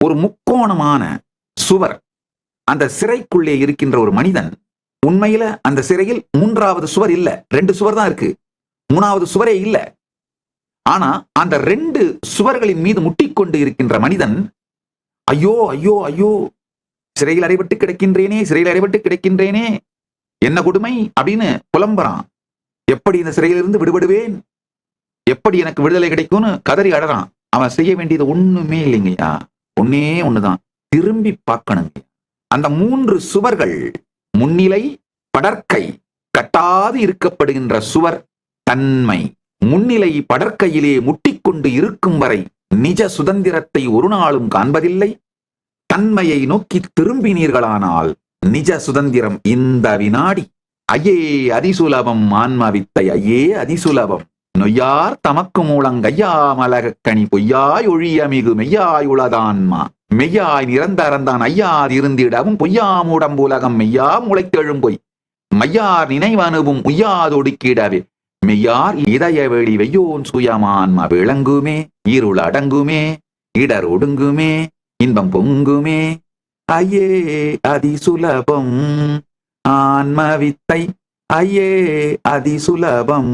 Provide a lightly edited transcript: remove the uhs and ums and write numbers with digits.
ஒரு முக்கோணமான சுவர். அந்த சிறைக்குள்ளே இருக்கின்ற ஒரு மனிதன் உண்மையில அந்த சிறையில் 3வது சுவர் இல்ல, 2 சுவர் தான் இருக்கு, 3வது சுவரே இல்ல. ஆனா அந்த 2 சுவர்களின் மீது முட்டிக்கொண்டு இருக்கின்ற மனிதன் ஐயோ ஐயோ ஐயோ, சிறையில் அடைபட்டு கிடக்கின்றேனே, சிறையில் அடைபட்டு கிடக்கின்றேனே, என்ன கொடுமை அப்படின்னு புலம்புறான். எப்படி இந்த சிறையிலிருந்து விடுபடுவேன், எப்படி எனக்கு விடுதலை கிடைக்கும்னு கதறி அழறான். அவன் செய்ய வேண்டியது ஒண்ணுமே இல்லைங்கய்யா, ஒன்னே ஒண்ணுதான், திரும்பி பார்க்கணுங்க. அந்த 3 சுவர்கள், முன்னிலை, படற்கை, கட்டாது இருக்கப்படுகின்ற சுவர் தன்மை. முன்னிலை படற்கையிலே முட்டிக்கொண்டு இருக்கும் வரை நிஜ சுதந்திரத்தை ஒரு நாளும் காண்பதில்லை. தன்மையை நோக்கி திரும்பினீர்களானால் நிஜ சுதந்திரம் இந்த வினாடி. ஐயே அதிசுலபம் ஆன்மவித்தை, ஐயே அதிசுலபம். நொய்யார் தமக்கு மூலங்கையா மலகக்கணி பொய்யாய் ஒழியமிகு மெய்யாய் உளதான்மா. மெய்யாய் நிரந்தரந்தான் ஐயார் இருந்திடவும் பொய்யாம் உடம்புலகம் மெய்யா முளைத்தெழும் பொய். மையார் நினைவனுவும் உய்யாதொடுக்கிடவே மெய்யார் இதய வெளி வெய்யோன் சுயமான்மா. விளங்குமே, இருள் அடங்குமே, இடர் ஒடுங்குமே, இன்பம் பொங்குமே. ஐயே அதிசுலபம் ஆன்மவித்தை, ஐயே அதிசுலபம்.